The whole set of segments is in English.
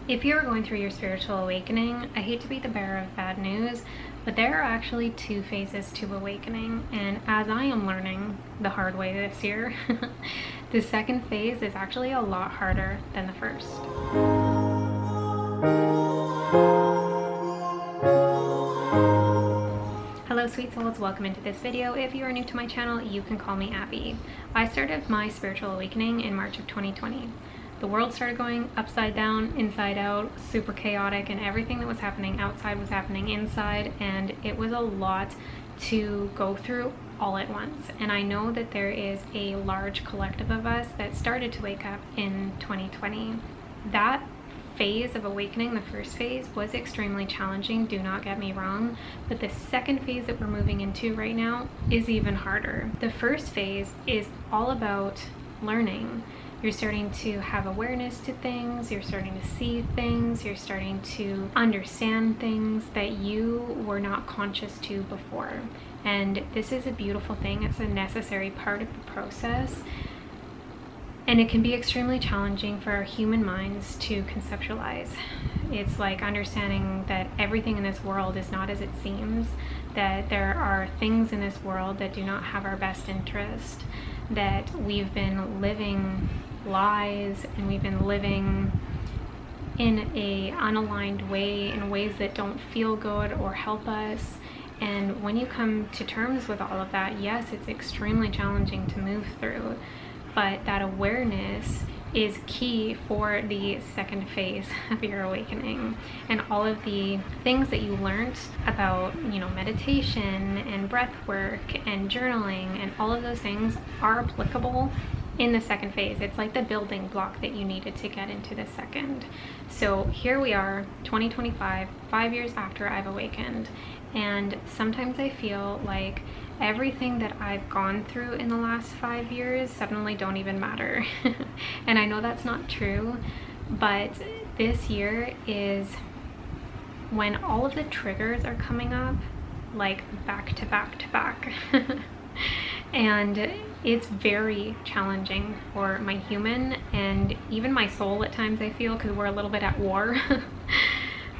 If you're going through your spiritual awakening, I hate to be the bearer of bad news, but there are actually two phases to awakening, and as I am learning the hard way this year, the second phase is actually a lot harder than the first. Hello sweet souls, welcome into this video. If you are new to my channel, you can call me Abby. I started my spiritual awakening in March of 2020. The world started going upside down, inside out, super chaotic, and everything that was happening outside was happening inside, and it was a lot to go through all at once. And I know that there is a large collective of us that started to wake up in 2020. That phase of awakening, the first phase, was extremely challenging, do not get me wrong, but the second phase that we're moving into right now is even harder. The first phase is all about learning. You're starting to have awareness to things, you're starting to see things, you're starting to understand things that you were not conscious to before. And this is a beautiful thing, it's a necessary part of the process. And it can be extremely challenging for our human minds to conceptualize. It's like understanding that everything in this world is not as it seems, that there are things in this world that do not have our best interest, that we've been living lies and we've been living in a unaligned way, in ways that don't feel good or help us. And when you come to terms with all of that, yes, it's extremely challenging to move through, but that awareness is key for the second phase of your awakening. And all of the things that you learned about, meditation and breath work and journaling and all of those things are applicable in the second phase. It's like the building block that you needed to get into the second. So here we are, 2025, 5 years after I've awakened, and sometimes I feel like everything that I've gone through in the last 5 years suddenly don't even matter. And I know that's not true, but this year is when all of the triggers are coming up, like back to back to back. And it's very challenging for my human and even my soul at times, I feel, because we're a little bit at war.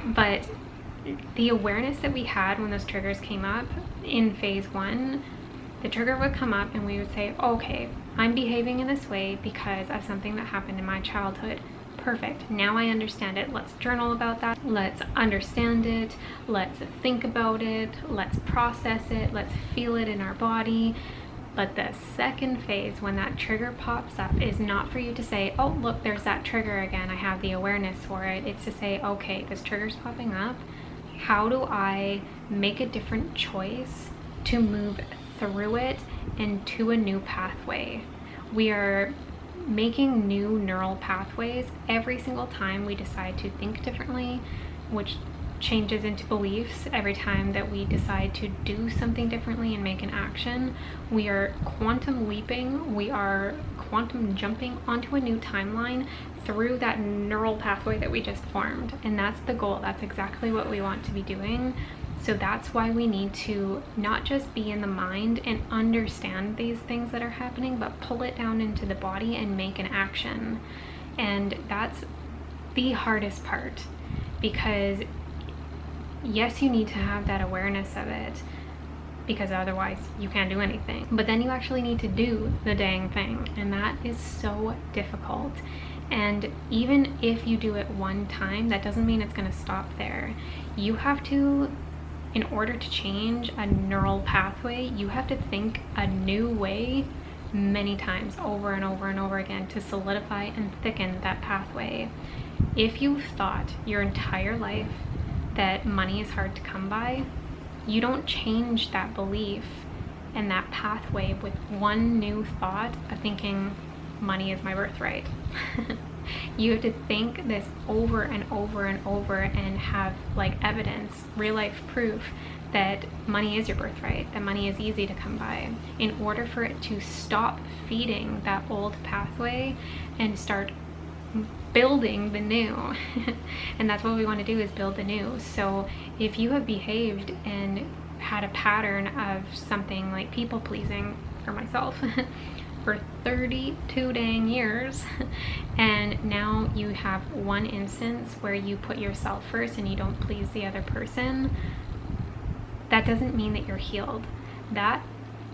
But the awareness that we had when those triggers came up in phase one, the trigger would come up and we would say, okay, I'm behaving in this way because of something that happened in my childhood. Perfect, now I understand it. Let's journal about that. Let's understand it. Let's think about it. Let's process it. Let's feel it in our body. But the second phase, when that trigger pops up, is not for you to say, oh, look, there's that trigger again. I have the awareness for it. It's to say, okay, this trigger's popping up. How do I make a different choice to move through it and to a new pathway? We are making new neural pathways every single time we decide to think differently, which changes into beliefs every time that we decide to do something differently and make an action. We are quantum leaping, we are quantum jumping onto a new timeline through that neural pathway that we just formed. And that's the goal. That's exactly what we want to be doing. So that's why we need to not just be in the mind and understand these things that are happening, but pull it down into the body and make an action. And that's the hardest part, because yes, you need to have that awareness of it, because otherwise you can't do anything. But then you actually need to do the dang thing, and that is so difficult. And even if you do it one time, that doesn't mean it's going to stop there. You have to, in order to change a neural pathway, you have to think a new way many times, over and over and over again, to solidify and thicken that pathway. If you've thought your entire life that money is hard to come by, you don't change that belief and that pathway with one new thought of thinking money is my birthright. You have to think this over and over and over and have like evidence, real life proof that money is your birthright, that money is easy to come by, in order for it to stop feeding that old pathway and start building the new. And that's what we want to do, is build the new. So if you have behaved and had a pattern of something like people pleasing, for myself, for 32 dang years and now you have one instance where you put yourself first and you don't please the other person, that doesn't mean that you're healed. That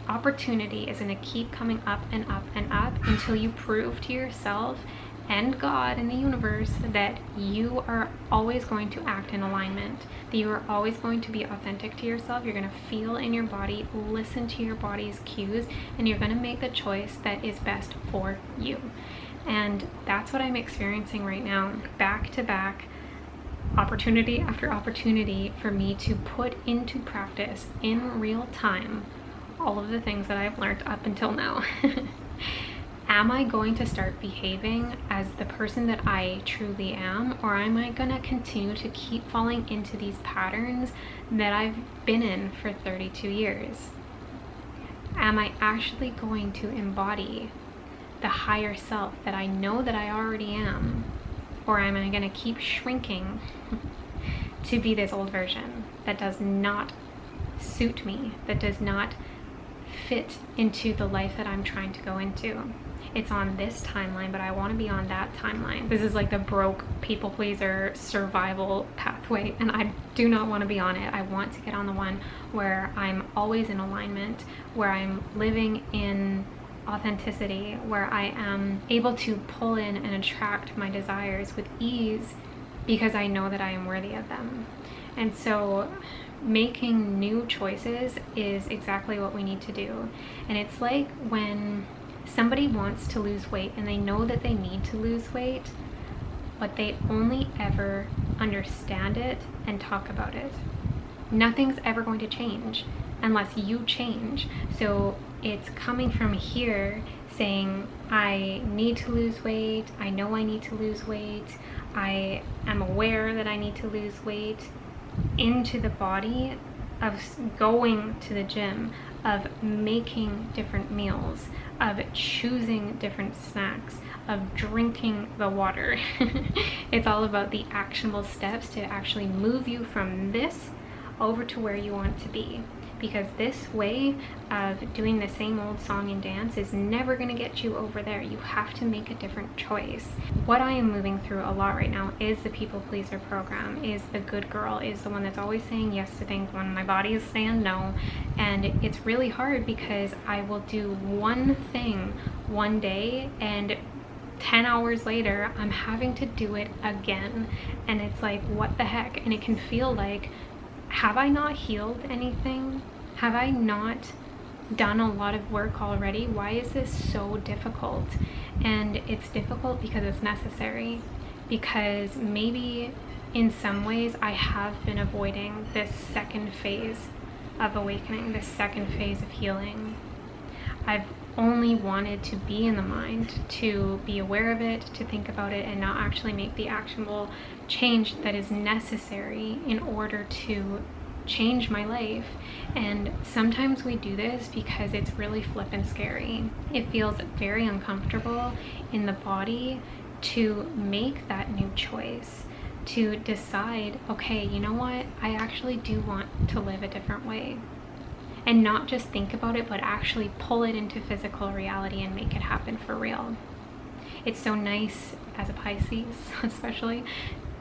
opportunity is going to keep coming up and up and up until you prove to yourself and God and the universe that you are always going to act in alignment, that you are always going to be authentic to yourself. You're going to feel in your body, listen to your body's cues, and you're going to make the choice that is best for you. And that's what I'm experiencing right now, back to back, opportunity after opportunity for me to put into practice in real time all of the things that I've learned up until now. Am I going to start behaving as the person that I truly am, or am I going to continue to keep falling into these patterns that I've been in for 32 years? Am I actually going to embody the higher self that I know that I already am, or am I going to keep shrinking to be this old version that does not suit me, that does not fit into the life that I'm trying to go into? It's on this timeline, but I want to be on that timeline. This is like the broke people pleaser survival pathway, and I do not want to be on it. I want to get on the one where I'm always in alignment, where I'm living in authenticity, where I am able to pull in and attract my desires with ease because I know that I am worthy of them. And so making new choices is exactly what we need to do. And it's like when somebody wants to lose weight and they know that they need to lose weight, but they only ever understand it and talk about it. Nothing's ever going to change unless you change. So it's coming from here saying, I need to lose weight, I know I need to lose weight, I am aware that I need to lose weight, into the body of going to the gym, of making different meals, of choosing different snacks, of drinking the water. It's all about the actionable steps to actually move you from this over to where you want to be. Because this way of doing the same old song and dance is never going to get you over there. You have to make a different choice. What I am moving through a lot right now is the people pleaser program, is the good girl, is the one that's always saying yes to things when my body is saying no. And it's really hard because I will do one thing one day and 10 hours later I'm having to do it again. And it's like, what the heck? And it can feel like, have I not healed anything? Have I not done a lot of work already? Why is this so difficult? And it's difficult because it's necessary. Because maybe in some ways I have been avoiding this second phase of awakening, this second phase of healing. I've only wanted to be in the mind, to be aware of it, to think about it, and not actually make the actionable change that is necessary in order to change my life. And sometimes we do this because it's really flippin' scary. It feels very uncomfortable in the body to make that new choice, to decide, okay, you know what, I actually do want to live a different way. And not just think about it, but actually pull it into physical reality and make it happen for real. It's so nice as a Pisces, especially,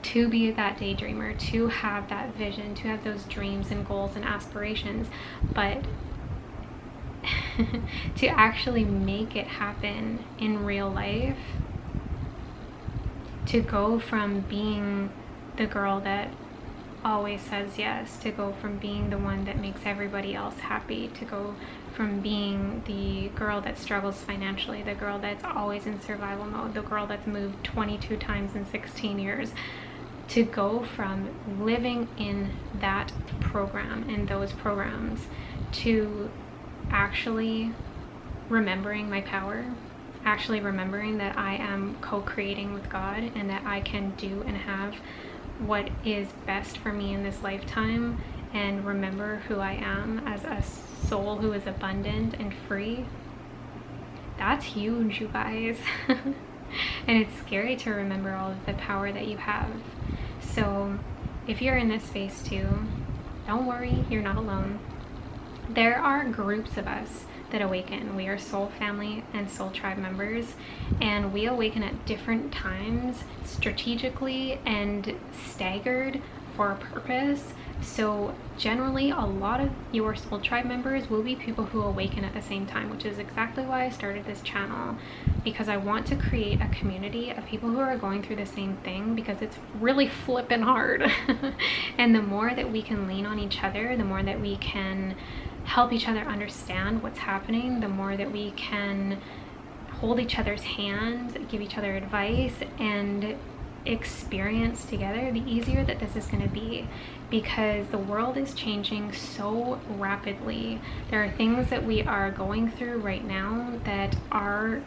to be that daydreamer, to have that vision, to have those dreams and goals and aspirations, but to actually make it happen in real life, to go from being the girl that always says yes, to go from being the one that makes everybody else happy, to go from being the girl that struggles financially, the girl that's always in survival mode, the girl that's moved 22 times in 16 years, to go from living in that program and those programs to actually remembering my power, actually remembering that I am co-creating with God and that I can do and have what is best for me in this lifetime, and remember who I am as a soul who is abundant and free. That's huge, you guys. And it's scary to remember all of the power that you have. So if you're in this space too, don't worry, you're not alone. There are groups of us that awaken. We are soul family and soul tribe members, and we awaken at different times, strategically and staggered for a purpose. So generally, a lot of your soul tribe members will be people who awaken at the same time, which is exactly why I started this channel, because I want to create a community of people who are going through the same thing, because it's really flippin' hard. And the more that we can lean on each other, the more that we can help each other understand what's happening, the more that we can hold each other's hands, give each other advice, and experience together, the easier that this is going to be, because the world is changing so rapidly. There are things that we are going through right now that are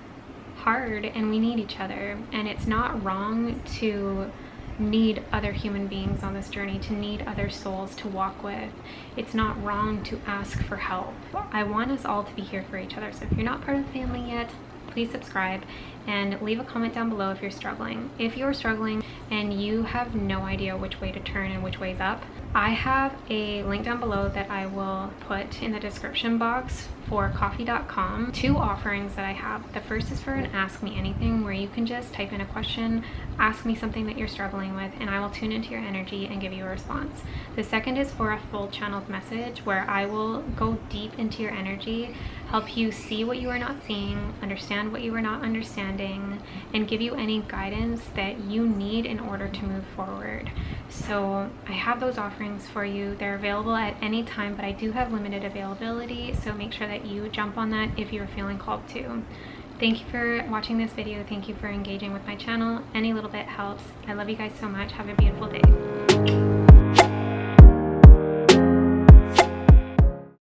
hard, and we need each other. And it's not wrong to need other human beings on this journey, to need other souls to walk with. It's not wrong to ask for help. I want us all to be here for each other. So if you're not part of the family yet, please subscribe and leave a comment down below if you're struggling. If you're struggling and you have no idea which way to turn and which way's up, I have a link down below that I will put in the description box for coffee.com. 2 offerings that I have. The first is for an Ask Me Anything, where you can just type in a question, ask me something that you're struggling with, and I will tune into your energy and give you a response. The second is for a full channeled message, where I will go deep into your energy, help you see what you are not seeing, understand what you are not understanding, and give you any guidance that you need in order to move forward. So I have those offerings for you. They're available at any time, but I do have limited availability, so make sure that you jump on that if you're feeling called to. Thank you for watching this video. Thank you for engaging with my channel. Any little bit helps. I love you guys so much. Have a beautiful day.